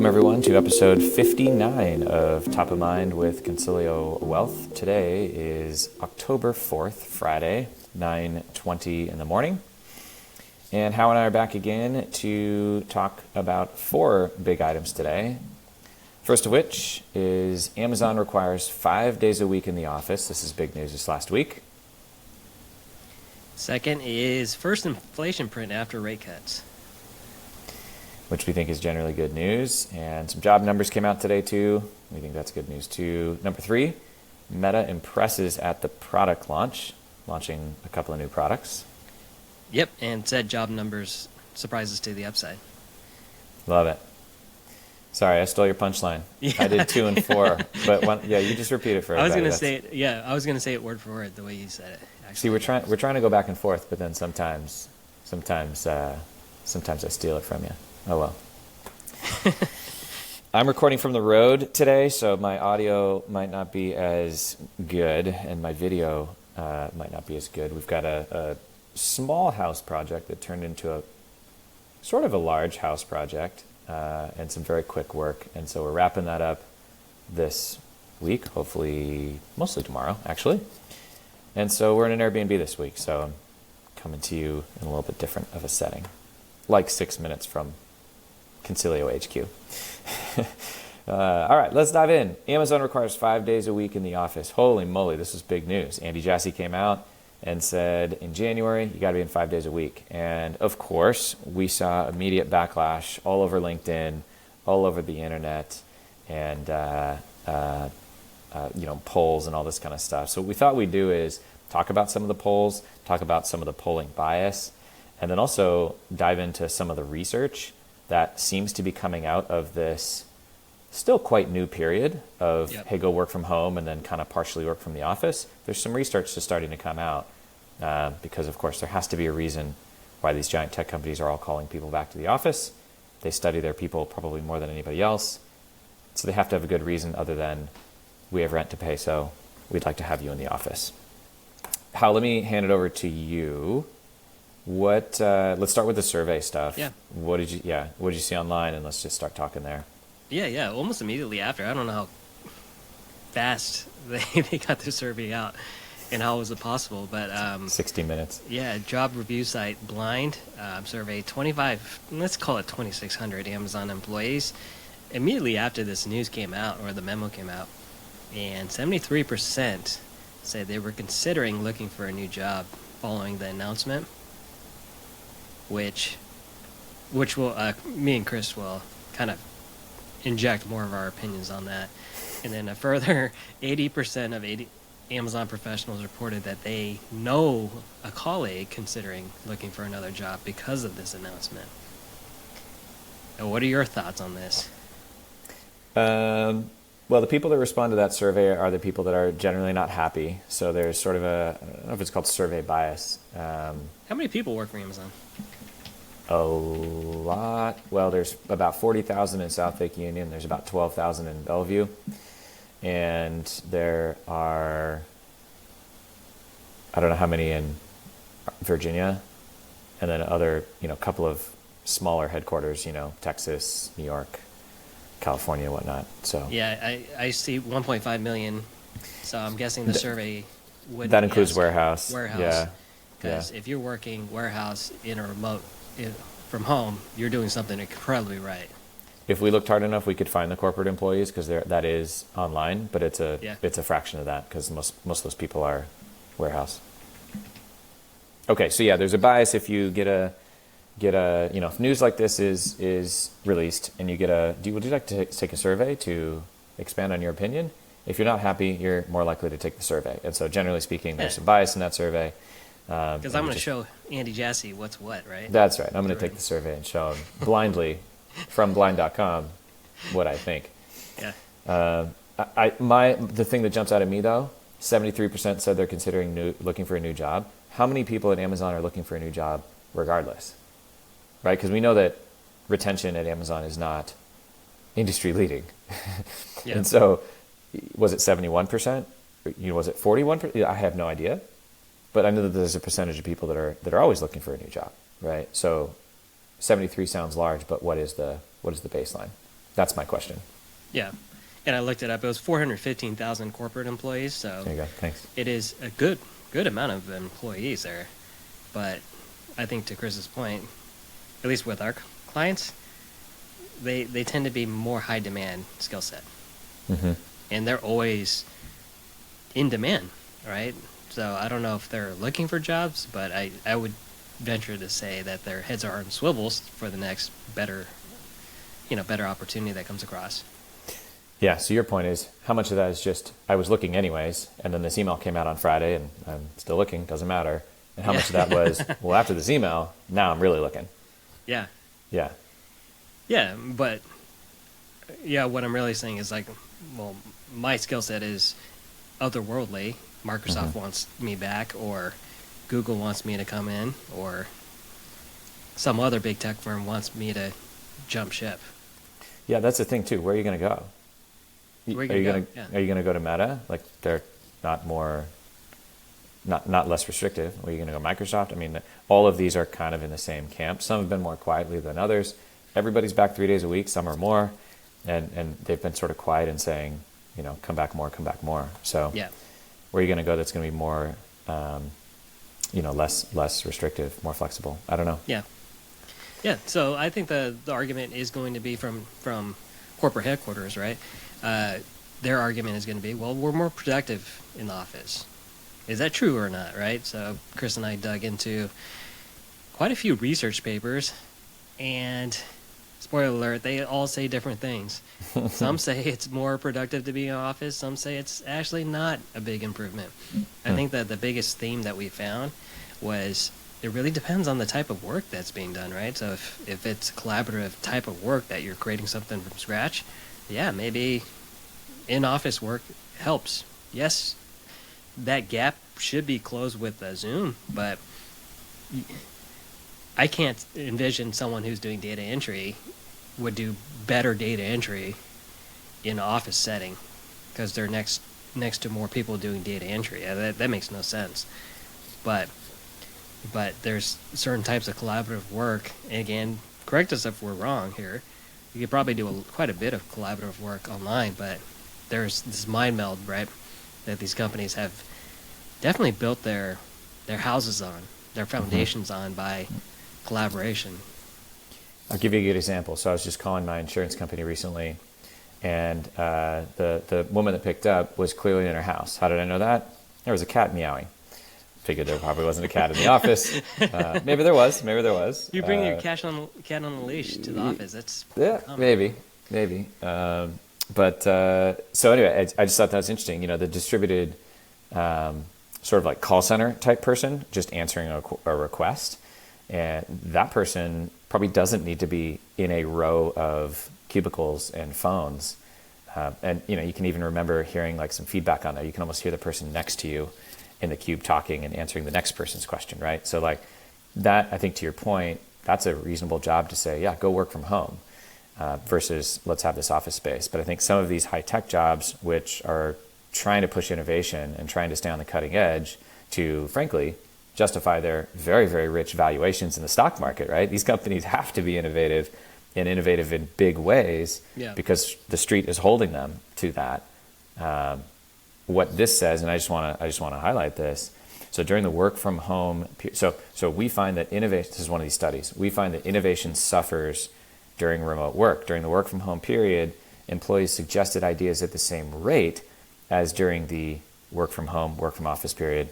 Welcome everyone to episode 59 of Top of Mind with Consilio Wealth. Today is October 4th, Friday, 9:20 in the morning. And Hao and I are back again to talk about four big items today. First of which is Amazon requires 5 days a week in the office. This is big news this last week. Second is first inflation print after rate cuts, which we think is generally good news. And some job numbers came out today too. We think that's good news too. Number 3, Meta impresses at the product launch, launching a couple of new products. Yep, and said job numbers surprises to the upside. Love it. Sorry, I stole your punchline. Yeah. I did 2 and 4, but you just repeat it for everybody. I was gonna say it word for word the way you said it. Actually. See, we're trying to go back and forth, but then sometimes I steal it from you. Oh well. I'm recording from the road today, so my audio might not be as good, and my video might not be as good. We've got a small house project that turned into a sort of a large house project, and some very quick work, and so we're wrapping that up this week, hopefully mostly tomorrow, actually. And so we're in an Airbnb this week, so I'm coming to you in a little bit different of a setting, like 6 minutes from Consilio HQ. All right, let's dive in. Amazon requires 5 days a week in the office. Holy moly, this is big news. Andy Jassy came out and said in January, you got to be in 5 days a week. And of course, we saw immediate backlash all over LinkedIn, all over the internet, and polls and all this kind of stuff. So what we thought we'd do is talk about some of the polls, talk about some of the polling bias, and then also dive into some of the research that seems to be coming out of this still quite new period of, hey, go work from home and then kind of partially work from the office. There's some research just starting to come out because, of course, there has to be a reason why these giant tech companies are all calling people back to the office. They study their people probably more than anybody else. So they have to have a good reason other than we have rent to pay, so we'd like to have you in the office. Hao, let me hand it over to you. Let's start with the survey stuff. Yeah. What did you see online, and let's just start talking there. Yeah, almost immediately after. I don't know how fast they got the survey out and how was it possible, but 60 minutes. Yeah, job review site Blind surveyed 2,600 Amazon employees immediately after this news came out, or the memo came out, and 73% said they were considering looking for a new job following the announcement. Which will me and Chris will kind of inject more of our opinions on that. And then a further 80% of Amazon professionals reported that they know a colleague considering looking for another job because of this announcement. Now, what are your thoughts on this? Well, the people that respond to that survey are the people that are generally not happy. So there's sort of I don't know if it's called survey bias. How many people work for Amazon? A lot. Well, there's about 40,000 in South Lake Union. There's about 12,000 in Bellevue. And there are, I don't know how many in Virginia. And then other, couple of smaller headquarters, Texas, New York, California, whatnot. So yeah, I see 1.5 million. So I'm guessing the survey would. That includes warehouse. Yeah. Because if you're working warehouse in a remote from home, you're doing something incredibly right. If we looked hard enough, we could find the corporate employees because that is online, but it's a fraction of that because most of those people are warehouse. Okay, so yeah, there's a bias if you get a if news like this is released and you would you like to take a survey to expand on your opinion? If you're not happy, you're more likely to take the survey. And so generally speaking, there's some bias in that survey. Because I'm going to show Andy Jassy what's what, right? That's right. I'm going to take the survey and show him blindly from blind.com what I think. Yeah. The thing that jumps out at me, though, 73% said they're considering looking for a new job. How many people at Amazon are looking for a new job regardless? Right? Because we know that retention at Amazon is not industry leading. Yeah. And so was it 71%? Was it 41%? I have no idea. But I know that there's a percentage of people that are always looking for a new job, right? So 73 sounds large, but what is the baseline? That's my question. Yeah. And I looked it up. It was 415,000 corporate employees. So There you go. Thanks. it is a good amount of employees there. But I think to Chris's point, at least with our clients, they tend to be more high demand skill set. Mm-hmm. And they're always in demand, right? So I don't know if they're looking for jobs, but I would venture to say that their heads are on swivels for the next better opportunity that comes across. Yeah, so your point is, how much of that is just, I was looking anyways, and then this email came out on Friday, and I'm still looking, doesn't matter. And how much of that was, well, after this email, now I'm really looking. Yeah. Yeah. Yeah, but yeah, what I'm really saying is like, well, my skill set is otherworldly. Microsoft wants me back, or Google wants me to come in, or some other big tech firm wants me to jump ship. Yeah, that's the thing too. Where are you going to go? Where Are you go? going to Yeah. Are you going to go to Meta? Like they're not less restrictive. Are you going to go Microsoft? I mean, all of these are kind of in the same camp. Some have been more quietly than others. Everybody's back 3 days a week. Some are more, and they've been sort of quiet in saying, come back more, come back more. So Yeah. where are you going to go that's going to be more, less restrictive, more flexible? I don't know. Yeah. Yeah. So I think the argument is going to be from corporate headquarters, right? Their argument is going to be, well, we're more productive in the office. Is that true or not, right? So Chris and I dug into quite a few research papers, and spoiler alert, they all say different things. Some say it's more productive to be in office. Some say it's actually not a big improvement. I think that the biggest theme that we found was it really depends on the type of work that's being done, right? So if it's a collaborative type of work that you're creating something from scratch, yeah, maybe in-office work helps. Yes, that gap should be closed with Zoom, but I can't envision someone who's doing data entry would do better data entry in an office setting because they're next to more people doing data entry. That makes no sense. But there's certain types of collaborative work, and again, correct us if we're wrong here. You could probably do quite a bit of collaborative work online, but there's this mind meld, right, that these companies have definitely built their houses on, their foundations on by collaboration. I'll give you a good example. So I was just calling my insurance company recently, and the woman that picked up was clearly in her house. How did I know that? There was a cat meowing. Figured there probably wasn't a cat in the office. Maybe there was. You bring your cat on a leash to the office. That's common. maybe. So anyway, I just thought that was interesting. The distributed sort of like call center type person just answering a request, and that person probably doesn't need to be in a row of cubicles and phones. And you can even remember hearing like some feedback on that. You can almost hear the person next to you in the cube talking and answering the next person's question, right? So like that, I think to your point, that's a reasonable job to say, yeah, go work from home versus let's have this office space. But I think some of these high-tech jobs, which are trying to push innovation and trying to stay on the cutting edge to, frankly, justify their very, very rich valuations in the stock market, right? These companies have to be innovative in big ways because the street is holding them to that. What this says, and I just want to highlight this. So during the work from home, so we find that innovation. This is one of these studies. We find that innovation suffers during remote work. During the work from home period, employees suggested ideas at the same rate as during the work from home, work from office period.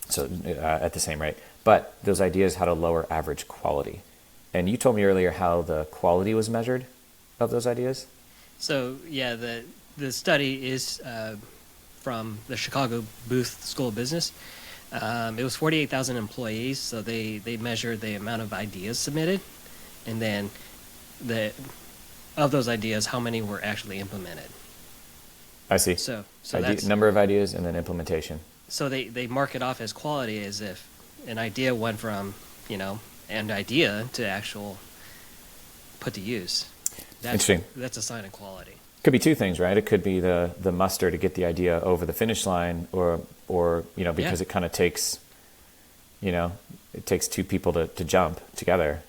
So at the same rate, but those ideas had a lower average quality. And you told me earlier how the quality was measured of those ideas. So yeah, the study is from the Chicago Booth School of Business. It was 48,000 employees, so they measured the amount of ideas submitted, and then of those ideas, how many were actually implemented. I see. So that's number of ideas and then implementation. So they mark it off as quality as if an idea went from, an idea to actual put to use. Interesting. That's a sign of quality. Could be two things, right? It could be the muster to get the idea over the finish line, or because it kind of takes, it takes two people to jump together.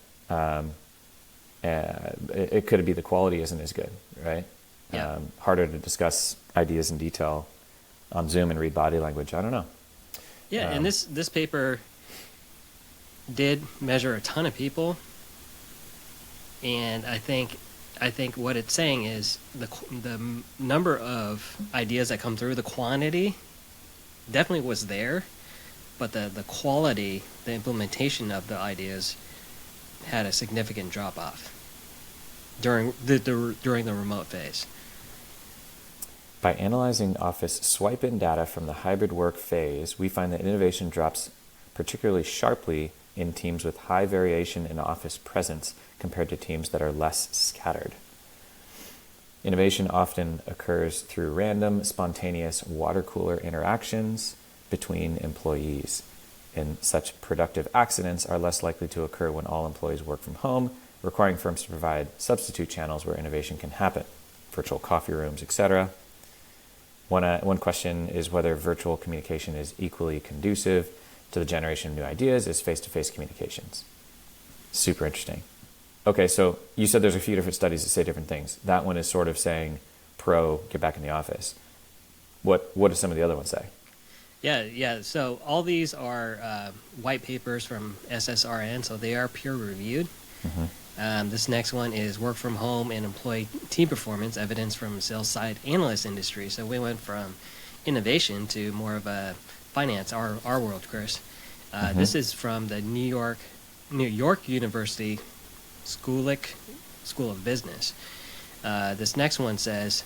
it could be the quality isn't as good, right? Yeah. Harder to discuss ideas in detail on Zoom and read body language. I don't know. Yeah, and this paper did measure a ton of people, and I think what it's saying is the number of ideas that come through, the quantity definitely was there, but the quality, the implementation of the ideas had a significant drop off during the remote phase. By analyzing Office swipe-in data from the hybrid work phase, we find that innovation drops particularly sharply in teams with high variation in Office presence compared to teams that are less scattered. Innovation often occurs through random, spontaneous water cooler interactions between employees. And such productive accidents are less likely to occur when all employees work from home, requiring firms to provide substitute channels where innovation can happen, virtual coffee rooms, etc. One question is whether virtual communication is equally conducive to the generation of new ideas as face-to-face communications. Super interesting. Okay, so you said there's a few different studies that say different things. That one is sort of saying pro, get back in the office. What do some of the other ones say? Yeah. So all these are white papers from SSRN, so they are peer-reviewed. This next one is work from home and employee team performance, evidence from sales-side analyst industry. So we went from innovation to more of a finance, our world, Chris. This is from the New York University School of Business. This next one says,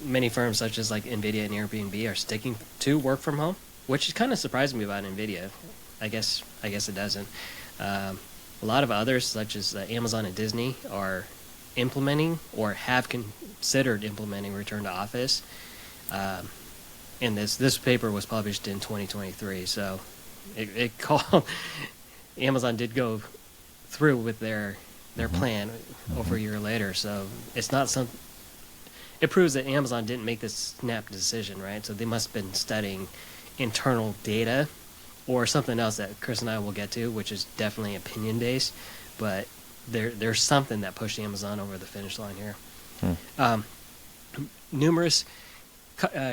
many firms such as like NVIDIA and Airbnb are sticking to work from home, which is kind of surprising me about NVIDIA. I guess it doesn't. A lot of others, such as Amazon and Disney, are implementing or have considered implementing return to office. And this paper was published in 2023, so it called Amazon did go through with their plan over a year later. So it's not some. It proves that Amazon didn't make this snap decision, right? So they must have been studying internal data or something else that Chris and I will get to, which is definitely opinion based. But there's something that pushed Amazon over the finish line here. Numerous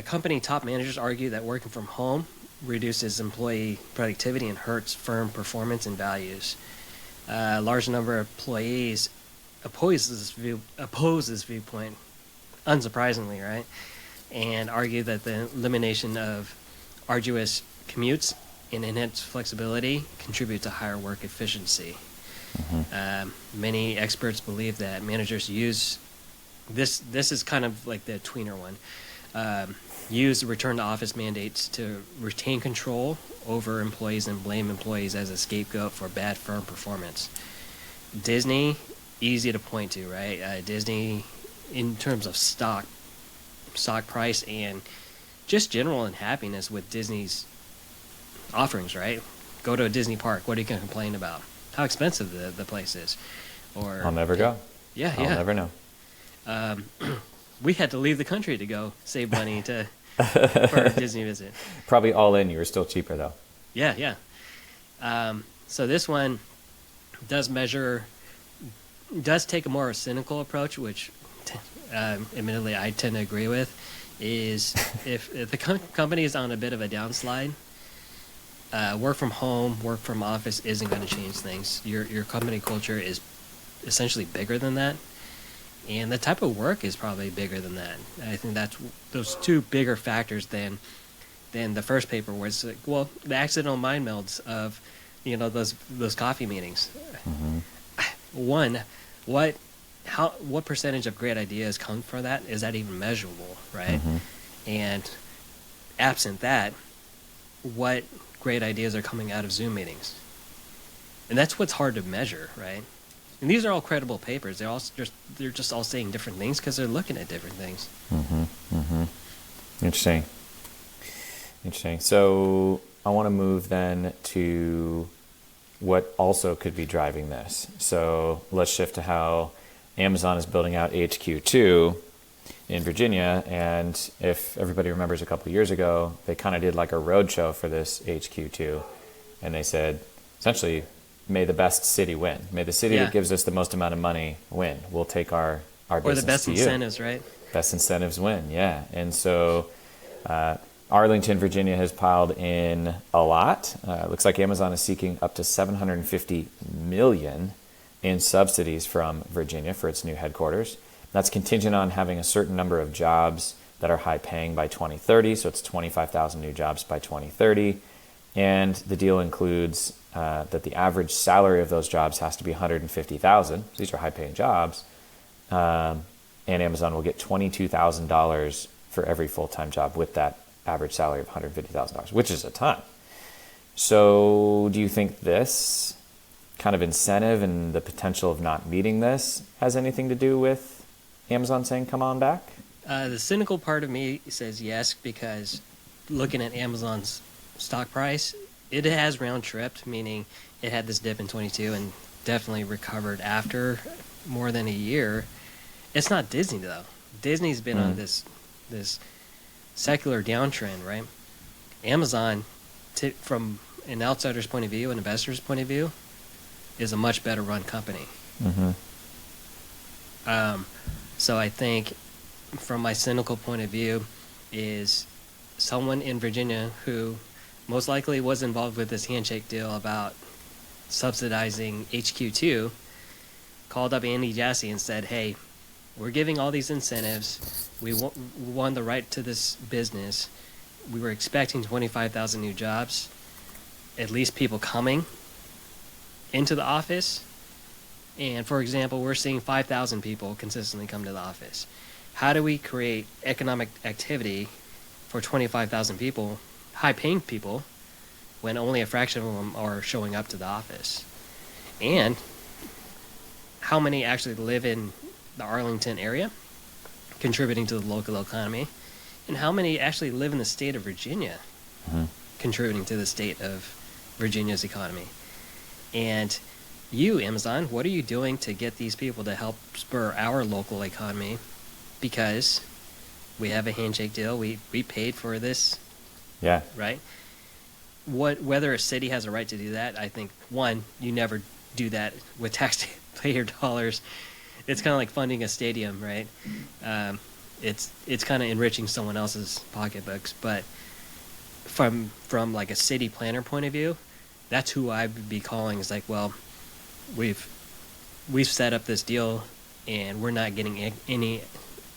company top managers argue that working from home reduces employee productivity and hurts firm performance and values. A large number of employees oppose this viewpoint, unsurprisingly, right? And argue that the elimination of arduous commutes and enhanced flexibility contribute to higher work efficiency. Many experts believe that managers use this is kind of like the tweener one. Use return to office mandates to retain control over employees and blame employees as a scapegoat for bad firm performance. Disney, easy to point to, right? Disney, in terms of stock price and just general unhappiness with Disney's offerings, right? Go to a Disney park. What are you going to complain about? How expensive the place is. Or I'll never go. Yeah. I'll never know. We had to leave the country to go save money for a Disney visit. Probably all in. You were still cheaper though. Yeah. So this one does take a more cynical approach, which admittedly I tend to agree with, is if the company is on a bit of a downslide, work from home, work from office isn't going to change things. Your company culture is essentially bigger than that. And the type of work is probably bigger than that. I think that's those two bigger factors than the first paper, where it's like, well, the accidental mind melds of, those coffee meetings. One, what percentage of great ideas come from that? Is that even measurable, right? And absent that, what great ideas are coming out of Zoom meetings? And that's what's hard to measure, right? And these are all credible papers. They're just all saying different things because they're looking at different things. Interesting. So I want to move then to what also could be driving this. So let's shift to how Amazon is building out HQ2 in Virginia. And if everybody remembers a couple of years ago, they kind of did like a roadshow for this HQ2. And they said, essentially, may the best city win. May the city that gives us the most amount of money win. We'll take our business to you. Or the best incentives, right? Best incentives win, yeah. And so Arlington, Virginia has piled in a lot. Looks like Amazon is seeking up to $750 million in subsidies from Virginia for its new headquarters. That's contingent on having a certain number of jobs that are high paying by 2030. So it's 25,000 new jobs by 2030. And the deal includes that the average salary of those jobs has to be $150,000. These are high paying jobs. And Amazon will get $22,000 for every full-time job with that average salary of $150,000, which is a ton. So do you think this kind of incentive and the potential of not meeting this has anything to do with Amazon saying, come on back? The cynical part of me says yes, because looking at Amazon's stock price, it has round tripped, meaning it had this dip in 22 and definitely recovered after more than a year. It's not Disney, though. Disney's been on this secular downtrend, right? Amazon, from an outsider's point of view, an investor's point of view, is a much better run company. So I think, from my cynical point of view, is someone in Virginia who most likely was involved with this handshake deal about subsidizing HQ2 called up Andy Jassy and said, hey, we're giving all these incentives. We won the right to this business. We were expecting 25,000 new jobs, at least people coming into the office. And for example, we're seeing 5,000 people consistently come to the office. How do we create economic activity for 25,000 people, high-paying people, when only a fraction of them are showing up to the office? And how many actually live in the Arlington area, contributing to the local economy? And how many actually live in the state of Virginia, contributing to the state of Virginia's economy? And you, Amazon, what are you doing to get these people to help spur our local economy? Because we have a handshake deal. We paid for this. Yeah. Right? Whether a city has a right to do that, I think, one, you never do that with taxpayer dollars. It's kind of like funding a stadium, right? It's kind of enriching someone else's pocketbooks. But from like a city planner point of view, that's who I'd be calling. Is like, well, we've set up this deal, and we're not getting any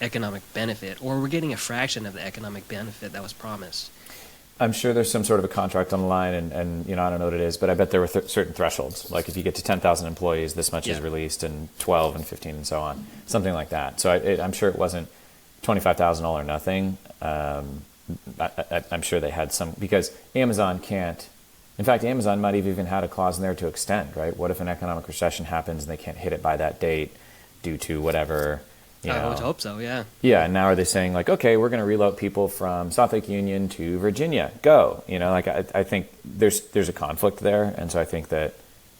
economic benefit, or we're getting a fraction of the economic benefit that was promised. I'm sure there's some sort of a contract on the line, and I don't know what it is, but I bet there were certain thresholds. Like if you get to 10,000 employees, this much is released, and 12 and 15 and so on, something like that. So I'm sure it wasn't $25,000 all or nothing. I'm sure they had some, because Amazon can't. In fact, Amazon might have even had a clause in there to extend, right? What if an economic recession happens and they can't hit it by that date due to whatever? I would hope so, yeah. Yeah, and now are they saying like, okay, we're going to reload people from South Lake Union to Virginia, go. I think there's a conflict there, and so I think that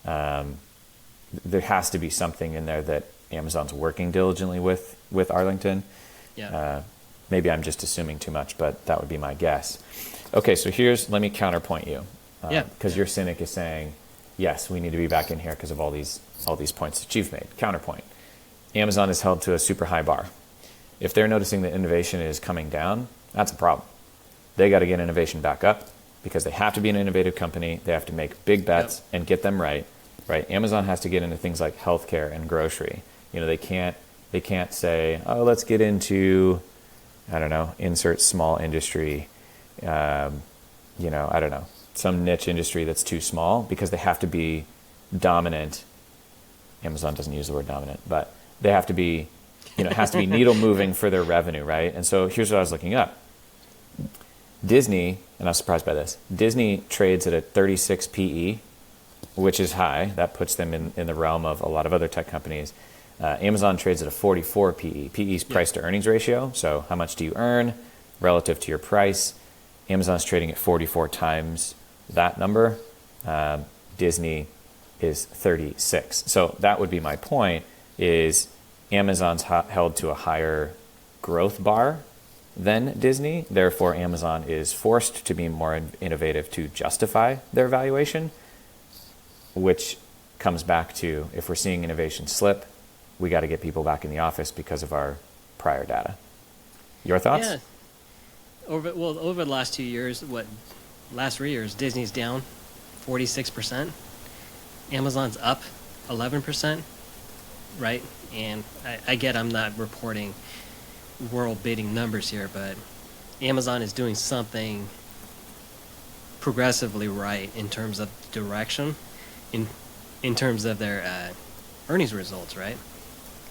there has to be something in there that Amazon's working diligently with Arlington. Yeah. Maybe I'm just assuming too much, but that would be my guess. Okay, so let me counterpoint you. Because your cynic is saying, yes, we need to be back in here because of all these points that you've made. Counterpoint. Amazon is held to a super high bar. If they're noticing that innovation is coming down, that's a problem. They got to get innovation back up because they have to be an innovative company. They have to make big bets and get them right. Amazon has to get into things like healthcare and grocery. They can't say, oh, let's get into, I don't know, insert small industry, I don't know, some niche industry that's too small, because they have to be dominant. Amazon doesn't use the word dominant, but they have to be, it has to be needle moving for their revenue, right? And so here's what I was looking up. Disney, and I was surprised by this, Disney trades at a 36 PE, which is high. That puts them in the realm of a lot of other tech companies. Amazon trades at a 44 PE. PE is price to earnings ratio, so how much do you earn relative to your price? Amazon's trading at 44 times that number. Disney is 36. So that would be my point, is Amazon's held to a higher growth bar than Disney. Therefore, Amazon is forced to be more innovative to justify their valuation, which comes back to, if we're seeing innovation slip, we got to get people back in the office because of our prior data. Your thoughts? Yeah. Over the last 2 years, last 3 years, Disney's down 46%. Amazon's up 11%, right? And I get I'm not reporting world-beating numbers here, but Amazon is doing something progressively right in terms of direction, in terms of their earnings results, right?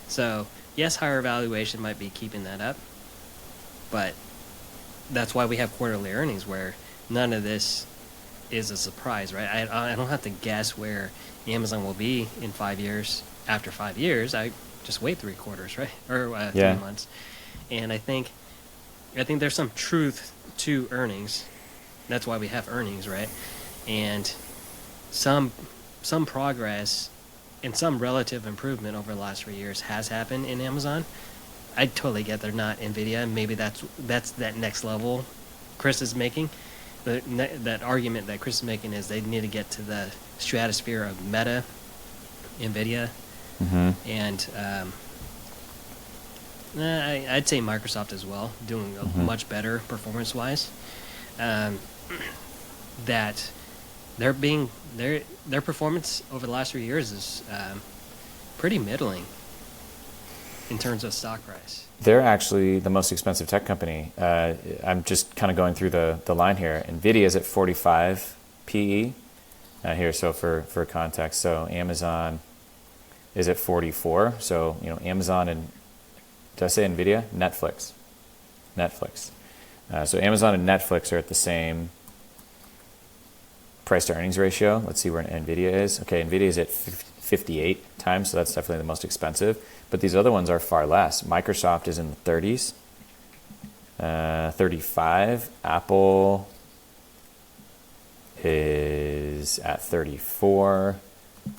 So yes, higher valuation might be keeping that up, but that's why we have quarterly earnings where none of this is a surprise, right? I don't have to guess where Amazon will be in 5 years. After 5 years, I just wait 3 quarters, right? Or 3 months. And I think there's some truth to earnings. That's why we have earnings, right? And some progress and some relative improvement over the last 3 years has happened in Amazon. I totally get they're not NVIDIA. Maybe that's that next level Chris is making. That argument that Chris is making is they need to get to the stratosphere of Meta, NVIDIA, and I'd say Microsoft as well, doing much better performance-wise. That their performance over the last 3 years is pretty middling in terms of stock price. They're actually the most expensive tech company. I'm just kind of going through the line here. NVIDIA is at 45 PE here, so for context. So Amazon is at 44. So, Amazon and, did I say NVIDIA? Netflix. So Amazon and Netflix are at the same price to earnings ratio. Let's see where NVIDIA is. Okay, NVIDIA is at 58 times, so that's definitely the most expensive. But these other ones are far less. Microsoft is in the 30s, 35. Apple is at 34.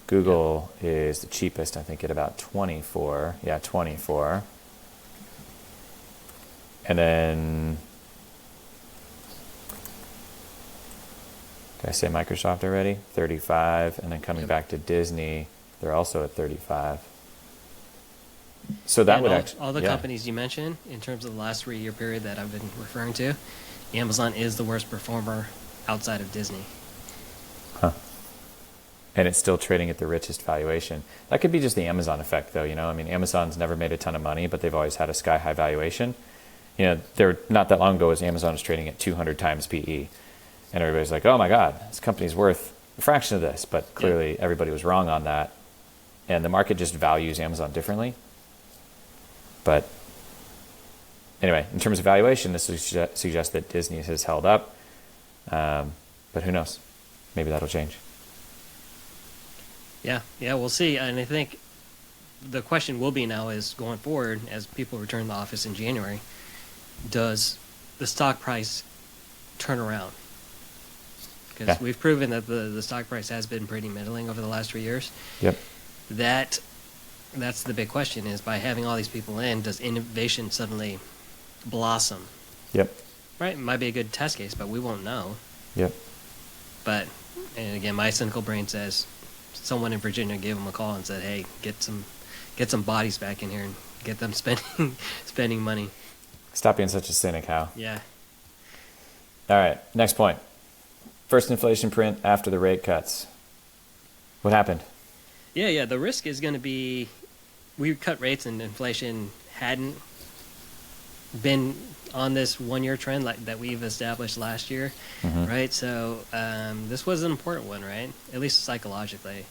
Google is the cheapest, I think, at about 24. Yeah, 24. And then, did I say Microsoft already? 35. And then coming back to Disney, they're also at 35. So that would actually... All the companies you mentioned, in terms of the last 3 year period that I've been referring to, Amazon is the worst performer outside of Disney. Huh. And it's still trading at the richest valuation. That could be just the Amazon effect, though. Amazon's never made a ton of money, but they've always had a sky-high valuation. There not that long ago was Amazon was trading at 200 times PE. And everybody's like, oh my God, this company's worth a fraction of this. But clearly everybody was wrong on that. And the market just values Amazon differently. But anyway, in terms of valuation, this suggests that Disney has held up. But who knows? Maybe that'll change. Yeah, we'll see. And I think the question will be now is going forward, as people return to the office in January, does the stock price turn around? Because we've proven that the stock price has been pretty middling over the last 3 years. Yep. That's the big question, is by having all these people in, does innovation suddenly blossom? Yep. Right? It might be a good test case, but we won't know. Yep. But, and again, my cynical brain says someone in Virginia gave them a call and said, hey, get some bodies back in here and get them spending money. Stop being such a cynic, Hal. Yeah. All right, next point. First inflation print after the rate cuts. What happened? Yeah. The risk is going to be we cut rates and inflation hadn't been on this 1 year trend that we've established last year, right? So this was an important one, right? At least psychologically.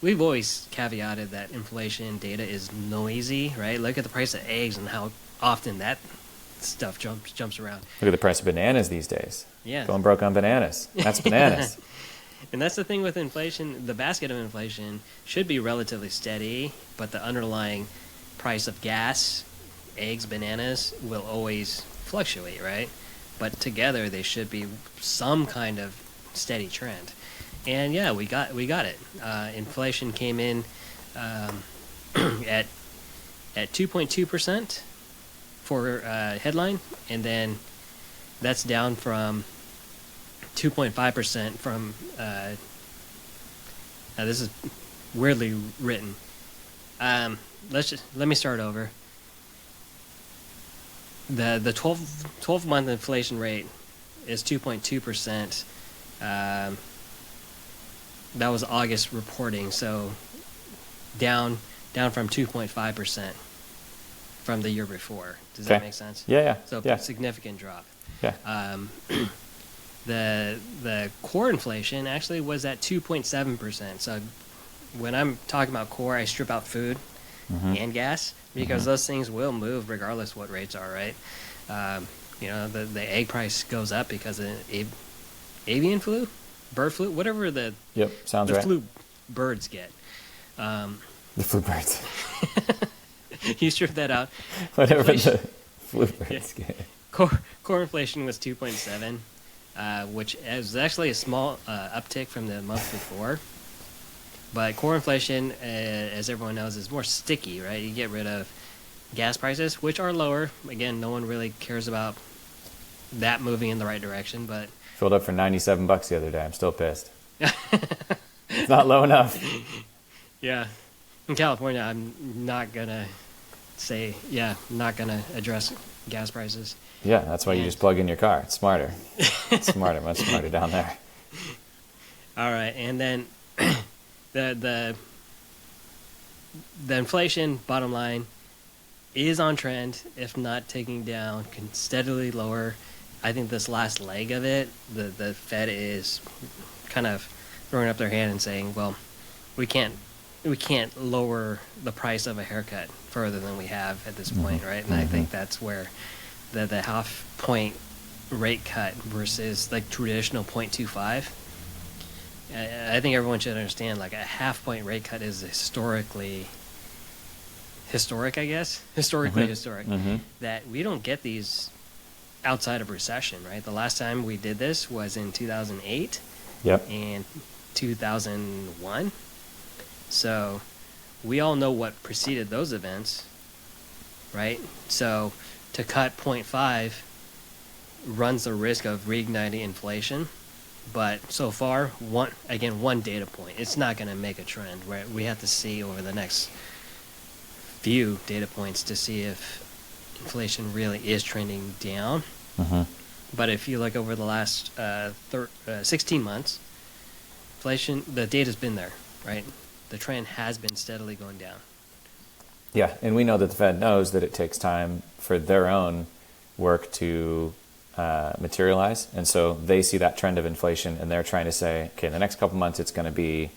We've always caveated that inflation data is noisy, right? Look at the price of eggs and how often that stuff jumps around. Look at the price of bananas these days. Yeah. Going broke on bananas. That's bananas. And that's the thing with inflation. The basket of inflation should be relatively steady, but the underlying price of gas, eggs, bananas will always fluctuate, right? But together they should be some kind of steady trend. And yeah, we got it. Inflation came in at 2.2% for headline, and then that's down from 2.5% from Now, this is weirdly written. Let me start over. The 12-month inflation rate is 2.2%. That was August reporting, so down from 2.5% from the year before. Does that make sense? Yeah. So yeah. significant drop. Yeah. The core inflation actually was at 2.7%. So when I'm talking about core, I strip out food and gas, because those things will move regardless what rates are, right? The egg price goes up because of avian flu, bird flu, whatever the sounds right. flu birds get. The flu birds. You strip that out. Whatever the flu birds get. Core inflation was 2.7, which is actually a small uptick from the month before. But core inflation, as everyone knows, is more sticky, right? You get rid of gas prices, which are lower. Again, no one really cares about that moving in the right direction, but filled up for $97 the other day. I'm still pissed. It's not low enough. Yeah. In California, I'm not going to address gas prices. Yeah, that's why you just plug in your car. It's smarter. It's smarter, much smarter down there. All right, and then the inflation, bottom line, is on trend, if not taking down, can steadily lower. I think this last leg of it, the Fed is kind of throwing up their hand and saying, well, we can't lower the price of a haircut further than we have at this point, right? And I think that's where the half point rate cut versus like traditional 0.25. I think everyone should understand, like, a half point rate cut is historically historic, that we don't get these outside of recession, right? The last time we did this was in 2008 and 2001. So we all know what preceded those events, right? So to cut 0.5 runs the risk of reigniting inflation. But so far, one data point. It's not going to make a trend. Right? We have to see over the next few data points to see if inflation really is trending down. But if you look over the last 16 months, inflation, the data's been there, right? The trend has been steadily going down. Yeah, and we know that the Fed knows that it takes time for their own work to materialize, and so they see that trend of inflation, and they're trying to say, okay, in the next couple months it's going to be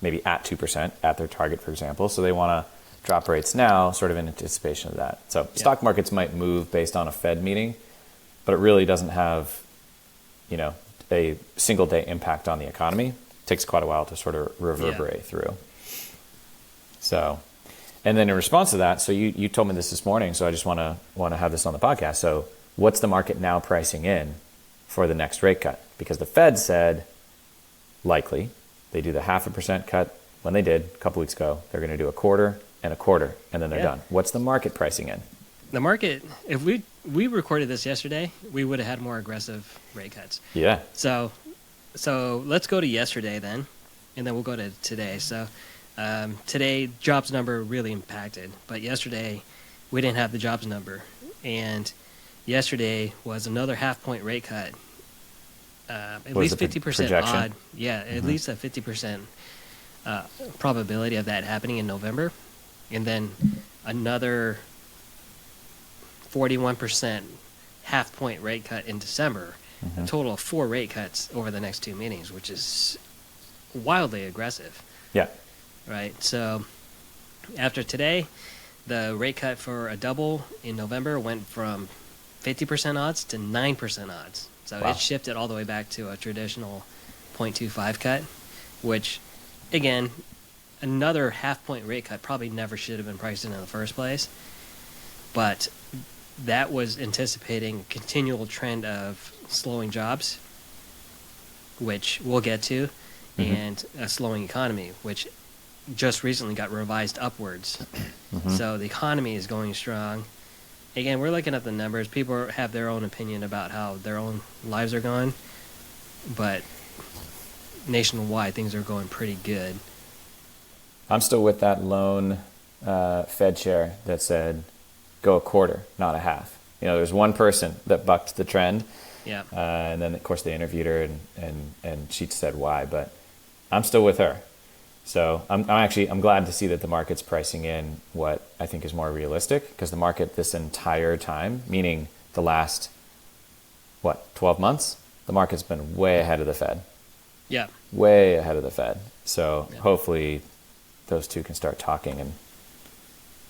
maybe at 2% at their target, for example. So they want to drop rates now, sort of in anticipation of that. So stock markets might move based on a Fed meeting, but it really doesn't have, a single day impact on the economy. It takes quite a while to sort of reverberate through. So, and then in response to that, so you told me this morning, so I just want to have this on the podcast. So what's the market now pricing in for the next rate cut? Because the Fed said likely they do the 0.5% cut when they did a couple weeks ago. They're going to do a quarter, and then they're done. What's the market pricing in? The market, if we recorded this yesterday, we would have had more aggressive rate cuts. Yeah. So let's go to yesterday then, and then we'll go to today. So today, jobs number really impacted, but yesterday we didn't have the jobs number, and yesterday was another 0.5 point rate cut. At least 50% odd. Yeah, at least a 50% probability of that happening in November, and then another 41% 0.5 point rate cut in December. A total of 4 rate cuts over the next 2 meetings, which is wildly aggressive. Yeah. Right. So after today, the rate cut for a double in November went from 50% odds to 9% odds. So it shifted all the way back to a traditional 0.25 cut, which, again, another 0.5 point rate cut probably never should have been priced in the first place. But that was anticipating a continual trend of slowing jobs, which we'll get to, and a slowing economy, which just recently got revised upwards. So the economy is going strong. Again, we're looking at the numbers. People have their own opinion about how their own lives are going, but nationwide things are going pretty good. I'm still with that lone Fed chair that said, go a quarter, not a half. There's one person that bucked the trend. Yeah. And then, of course, they interviewed her, and she said why. But I'm still with her. So I'm glad to see that the market's pricing in what I think is more realistic, because the market this entire time, meaning the last, 12 months, the market's been way ahead of the Fed. Yeah. Way ahead of the Fed. So Yeah. hopefully those two can start talking and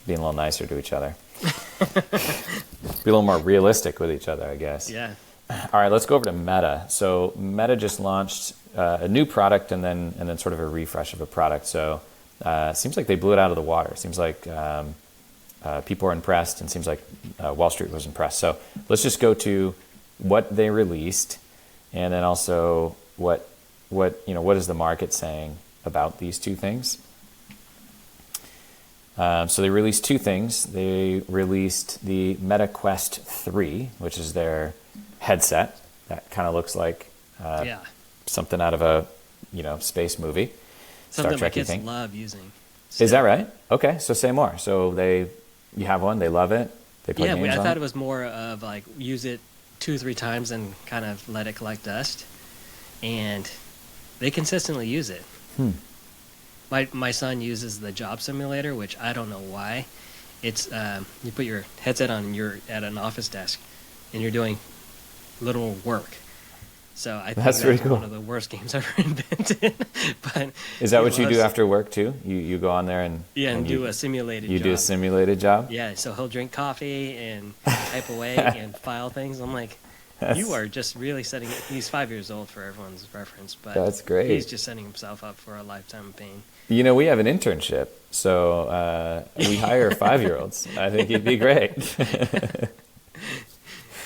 being a little nicer to each other. Be a little more realistic with each other, I guess. Yeah. All right, let's go over to Meta. So Meta just launched a new product and then sort of a refresh of a product. So it seems like they blew it out of the water. It seems like people are impressed, and it seems like Wall Street was impressed. So let's just go to what they released, and then also what is the market saying about these two things. So they released two things. They released the Meta Quest 3, which is their headset that kind of looks like something out of a space movie. Something Star Trek, my kids you think? love using. Is that right? Okay, so say more. So you have one, they love it, they play games I on thought it? it was more of like use it 2-3 times and kind of let it collect dust, and they consistently use it. My son uses the job simulator, which I don't know why. It's you put your headset on and you're at an office desk and you're doing little work. So I think that's pretty cool. One of the worst games ever invented. But Is that what you do after work too? You go on there and do a simulated you job. do a simulated job? Yeah, so he'll drink coffee and type away and file things. I'm like, you are just really setting it. He's 5 years old for everyone's reference, but that's great. He's just setting himself up for a lifetime of pain. We have an internship, so we hire 5-year-olds. I think he'd be great.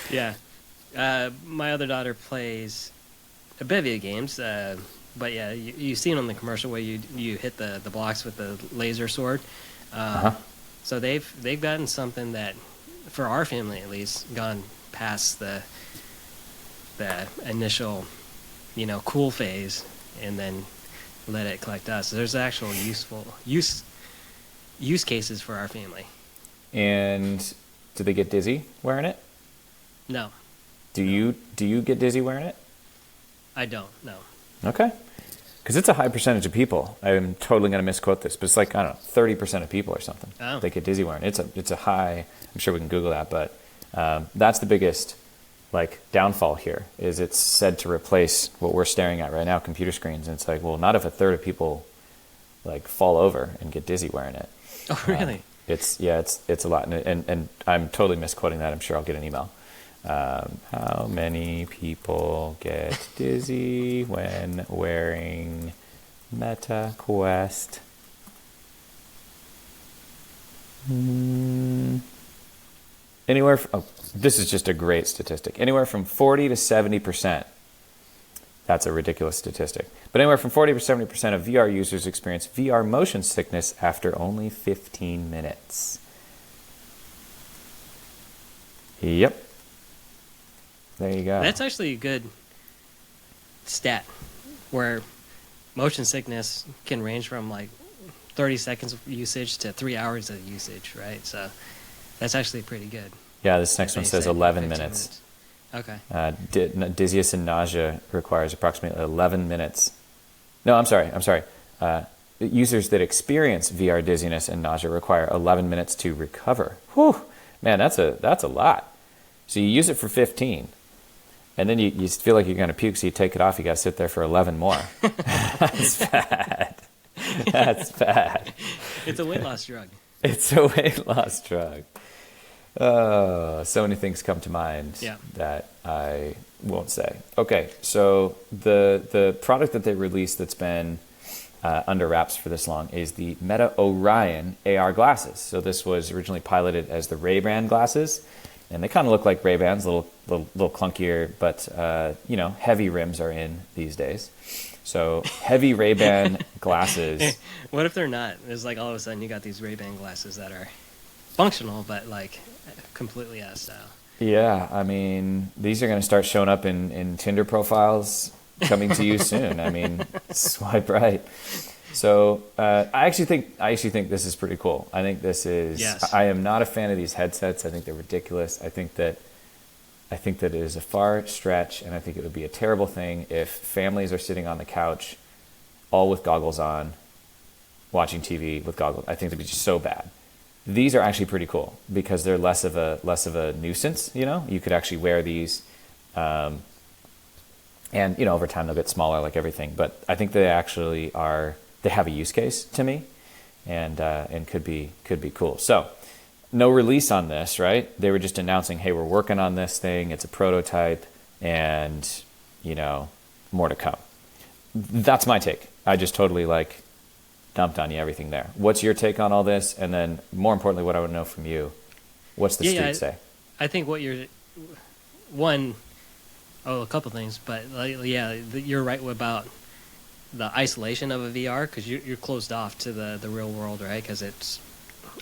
Yeah. My other daughter plays a bevy of games, but yeah, you've seen on the commercial where you hit the blocks with the laser sword. So they've gotten something that, for our family at least, gone past the initial, cool phase, and then let it collect dust. So there's actual use cases for our family. And do they get dizzy wearing it? No. Do you get dizzy wearing it? I don't, no. Okay. Because it's a high percentage of people. I'm totally going to misquote this, but it's like, I don't know, 30% of people or something. Oh. They get dizzy wearing it. It's a high, I'm sure we can Google that, but that's the biggest downfall here, is it's said to replace what we're staring at right now, computer screens. And it's like, well, not if a third of people fall over and get dizzy wearing it. Oh, really? It's a lot. And I'm totally misquoting that. I'm sure I'll get an email. How many people get dizzy when wearing Meta Quest? This is just a great statistic. Anywhere from 40 to 70%. That's a ridiculous statistic. But anywhere from 40 to 70% of VR users experience VR motion sickness after only 15 minutes. Yep. There you go. That's actually a good stat, where motion sickness can range from 30 seconds of usage to 3 hours of usage, right? So that's actually pretty good. Yeah, this next one says 11 minutes. Okay. Dizziness and nausea requires approximately 11 minutes. No, I'm sorry. Users that experience VR dizziness and nausea require 11 minutes to recover. Whew, man, that's a lot. So you use it for 15, and then you feel like you're going to puke, so you take it off. You got to sit there for 11 more. That's bad. That's bad. It's a weight loss drug. It's a weight loss drug. So many things come to mind that I won't say. Okay, so the product that they released that's been under wraps for this long is the Meta Orion AR glasses. So this was originally piloted as the Ray-Ban glasses, and they kind of look like Ray-Bans, little clunkier, but heavy rims are in these days. So heavy Ray-Ban glasses. What if they're not? It's like all of a sudden you got these Ray-Ban glasses that are functional, but completely out of style. Yeah, I mean, these are going to start showing up in Tinder profiles coming to you soon. I mean, swipe right. So I actually think this is pretty cool. I think this is. Yes. I am not a fan of these headsets. I think they're ridiculous. I think that it is a far stretch, and I think it would be a terrible thing if families are sitting on the couch, all with goggles on, watching TV with goggles. I think it'd be just so bad. These are actually pretty cool because they're less of a nuisance. You could actually wear these, and over time they'll get smaller like everything. But I think they actually are. They have a use case to me, and could be cool. So, no release on this, right? They were just announcing, hey, we're working on this thing. It's a prototype, and more to come. That's my take. I just totally dumped on you everything there. What's your take on all this? And then, more importantly, what I would know from you, what's the street say? I think what you're a couple things, but you're right about the isolation of a VR because you're closed off to the real world, right? Because it's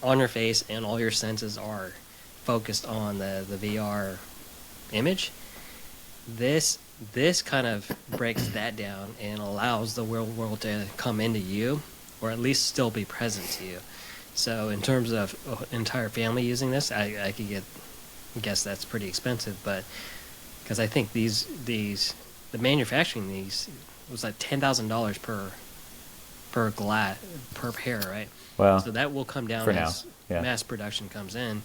on your face and all your senses are focused on the VR image. This kind of breaks that down and allows the real world to come into you, or at least still be present to you. So in terms of entire family using this, I could guess that's pretty expensive, but because I think the manufacturing these was like $10,000 per pair, right? Well, so that will come down as mass production comes in.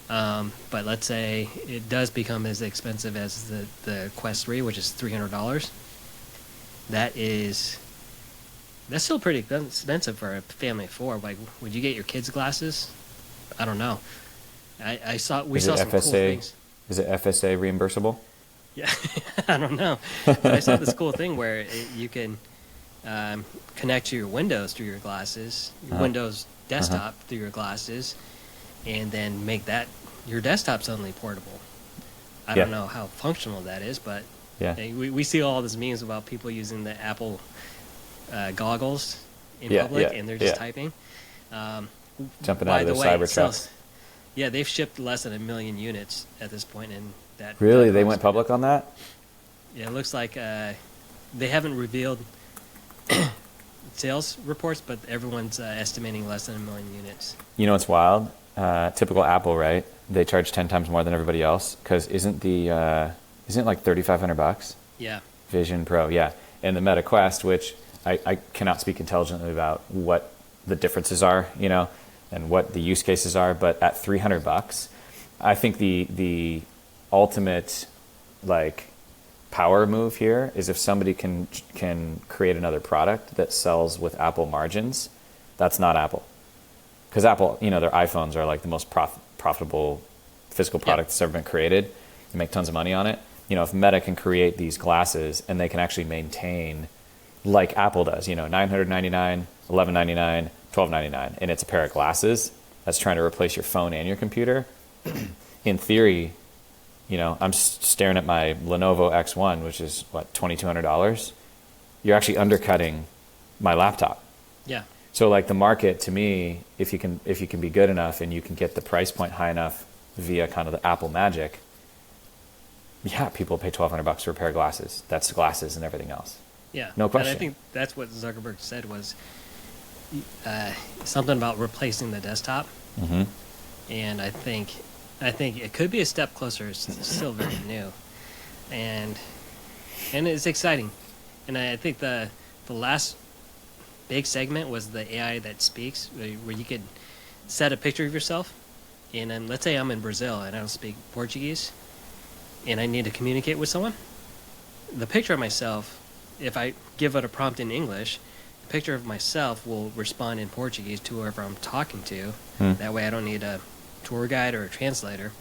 But let's say it does become as expensive as the Quest 3, which is $300. That's still pretty expensive for a family of four. Like, would you get your kids glasses? I don't know. We saw some cool things. Is it FSA reimbursable? Yeah, I don't know. But I saw this cool thing where you can connect to your Windows through your glasses, your Windows desktop through your glasses, and then make that your desktop suddenly portable. I don't know how functional that is, but we see all these memes about people using the Apple goggles in public, and they're just typing. Jumping out of their Cybertrucks. Yeah, they've shipped less than 1 million units at this point, and that really they went public on that. Yeah, it looks like they haven't revealed sales reports, but everyone's estimating less than 1 million units. You know what's wild? Typical Apple, right? They charge 10 times more than everybody else because isn't it like $3,500? Yeah. Vision Pro, yeah, and the Meta Quest, which I cannot speak intelligently about what the differences are, and what the use cases are, but at $300, I think the ultimate power move here is if somebody can create another product that sells with Apple margins. That's not Apple, because Apple, their iPhones are like the most profitable physical product that's ever been created. They make tons of money on it. If Meta can create these glasses and they can actually maintain like Apple does, $999, $1199, $1299, and it's a pair of glasses that's trying to replace your phone and your computer. In theory, I'm staring at my Lenovo X1, which is what, $2,200. You're actually undercutting my laptop. Yeah. So the market, to me, if you can be good enough and you can get the price point high enough via kind of the Apple magic, people pay $1,200 for a pair of glasses. That's glasses and everything else. Yeah. No question. And I think that's what Zuckerberg said was something about replacing the desktop. Mm-hmm. And I think it could be a step closer. It's still very new, and it's exciting. And I think the last big segment was the AI that speaks, where you could set a picture of yourself, and let's say I'm in Brazil and I don't speak Portuguese, and I need to communicate with someone. The picture of myself, if I give it a prompt in English, the picture of myself will respond in Portuguese to whoever I'm talking to. That way I don't need a tour guide or a translator.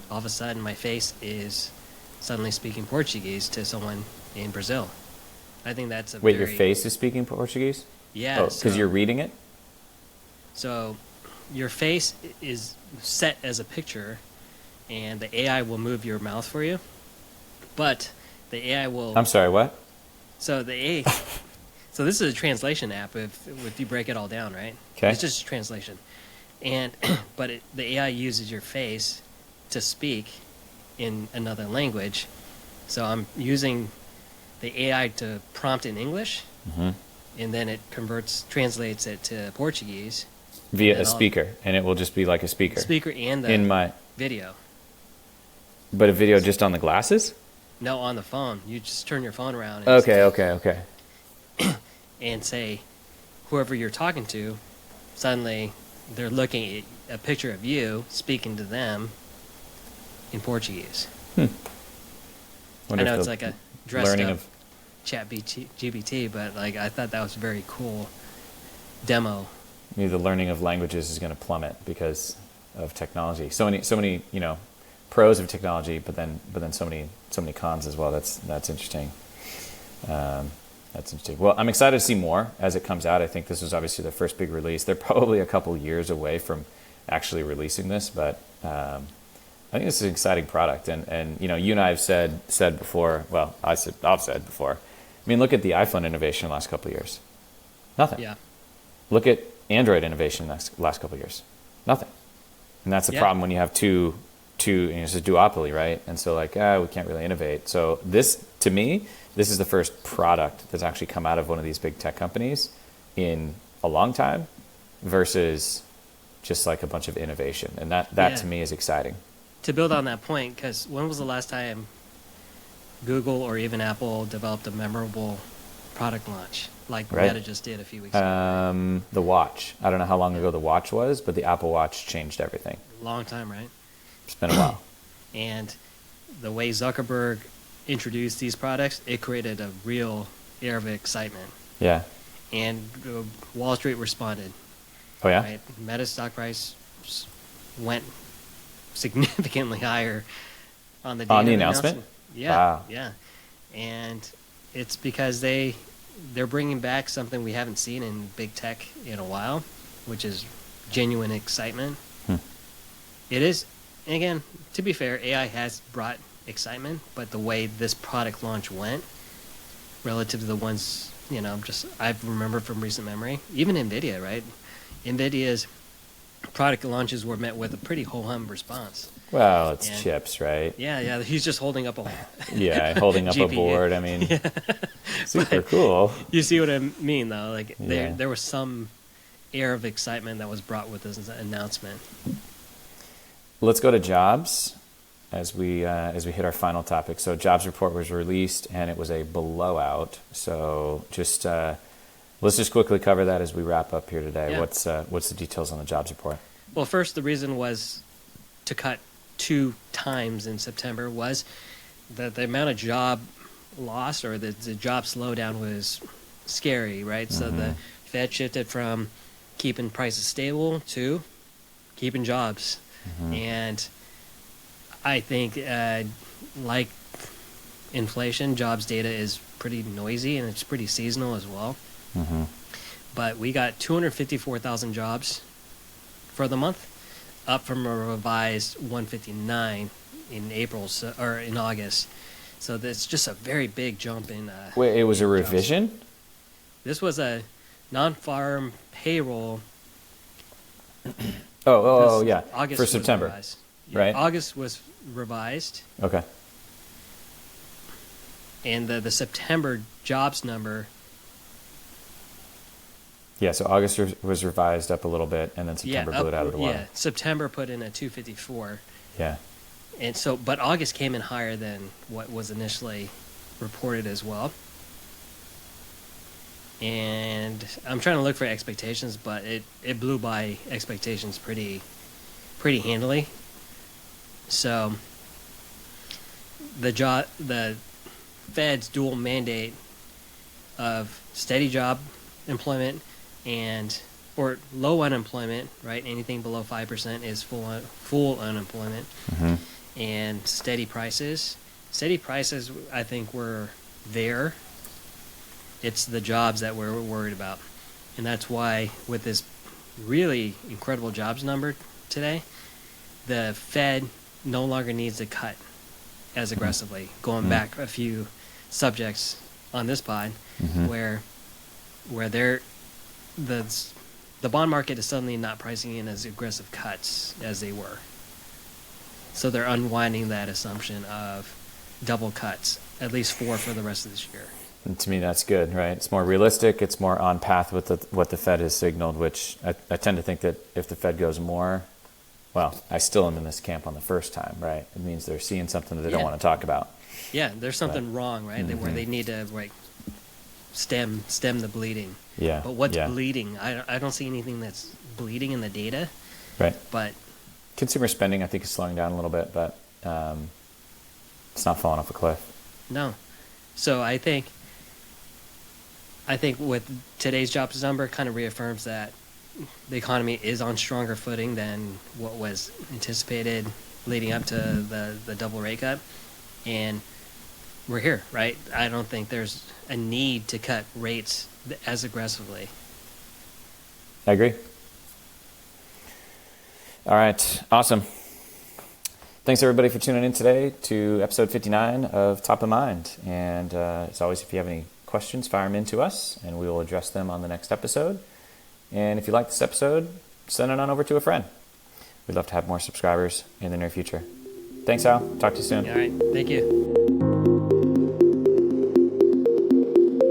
All of a sudden my face is suddenly speaking Portuguese to someone in Brazil. I think that's your face is speaking Portuguese? Yeah. Because you're reading it? So your face is set as a picture, and the AI will move your mouth for you, but the AI will... I'm sorry, what? So the AI... So this is a translation app if you break it all down, right? Okay. It's just a translation. But the AI uses your face to speak in another language. So I'm using the AI to prompt in English, and then it translates it to Portuguese via a speaker, and it will just be like a speaker. Speaker and the video. But a video just on the glasses? No, on the phone. You just turn your phone around. And okay. And say, whoever you're talking to, suddenly they're looking at a picture of you speaking to them in Portuguese. I know it's like a dressed up chat GPT, but like I thought that was a very cool demo. Maybe the learning of languages is going to plummet because of technology. So many, pros of technology, but then so many cons as well. That's interesting. That's interesting. Well, I'm excited to see more as it comes out. I think this was obviously their first big release. They're probably a couple years away from actually releasing this, but I think this is an exciting product. And you and I have said before. Well, I've said before. I mean, look at the iPhone innovation in the last couple of years. Nothing. Yeah. Look at Android innovation in the last couple of years. Nothing. And that's the problem when you have two. It's a duopoly, right? And so we can't really innovate. So this, to me, this is the first product that's actually come out of one of these big tech companies in a long time versus just like a bunch of innovation. And that to me is exciting. To build on that point, because when was the last time Google or even Apple developed a memorable product launch like Meta just did a few weeks ago? The watch. I don't know how long ago the watch was, but the Apple Watch changed everything. Long time, right? It's been a while. And the way Zuckerberg introduced these products, it created a real air of excitement. Yeah. And Wall Street responded. Oh, yeah? Right? Meta's stock price went significantly higher on the day on the announcement. Yeah. Wow. Yeah. And it's because they're bringing back something we haven't seen in big tech in a while, which is genuine excitement. It is. And again, to be fair, AI has brought excitement, but the way this product launch went, relative to the ones, I remember from recent memory, even NVIDIA, right? NVIDIA's product launches were met with a pretty ho-hum response. Well, it's chips, right? Yeah, he's just holding up a holding up a board. I mean, super cool. You see what I mean, though? There was some air of excitement that was brought with this announcement. Let's go to jobs as we hit our final topic. So jobs report was released and it was a blowout. So let's just quickly cover that as we wrap up here today. Yeah. What's the details on the jobs report? Well, first, the reason was to cut 2 times in September was that the amount of job loss or the job slowdown was scary, right? So the Fed shifted from keeping prices stable to keeping jobs. And I think, like inflation, jobs data is pretty noisy and it's pretty seasonal as well. But we got 254,000 jobs for the month, up from a revised 159 in in August. So that's just a very big jump in. Wait, it was a revision? Jobs. This was a non-farm payroll. Yeah. August for September, right? August was revised. Okay. And the September jobs number. Yeah, so August was revised up a little bit, and then September blew it out of the water. Yeah, September put in a 254. Yeah. And so, but August came in higher than what was initially reported as well. And I'm trying to look for expectations, but it blew by expectations pretty handily. So the Fed's dual mandate of steady job employment or low unemployment, right? Anything below 5% is full unemployment, and steady prices. Steady prices, I think, were there. It's the jobs that we're worried about. And that's why with this really incredible jobs number today, the Fed no longer needs to cut as aggressively. Going back a few subjects on this pod, where the bond market is suddenly not pricing in as aggressive cuts as they were. So they're unwinding that assumption of double cuts, at least 4 for the rest of this year. And to me, that's good, right? It's more realistic. It's more on path with what the Fed has signaled, which I tend to think that if the Fed goes more, well, I still am in this camp on the first time, right? It means they're seeing something that they don't want to talk about. Yeah, there's something wrong, right? Where they need to stem the bleeding. Yeah. But what's bleeding? I don't see anything that's bleeding in the data. Right. But consumer spending, I think, is slowing down a little bit, but it's not falling off a cliff. No. So I think with today's jobs number, kind of reaffirms that the economy is on stronger footing than what was anticipated leading up to the double rate cut. And we're here, right? I don't think there's a need to cut rates as aggressively. I agree. All right. Awesome. Thanks, everybody, for tuning in today to episode 59 of Top of Mind. And as always, if you have any questions, fire them in to us, and we will address them on the next episode. And if you like this episode, send it on over to a friend. We'd love to have more subscribers in the near future. Thanks, Al. Talk to you soon. All right. Thank you.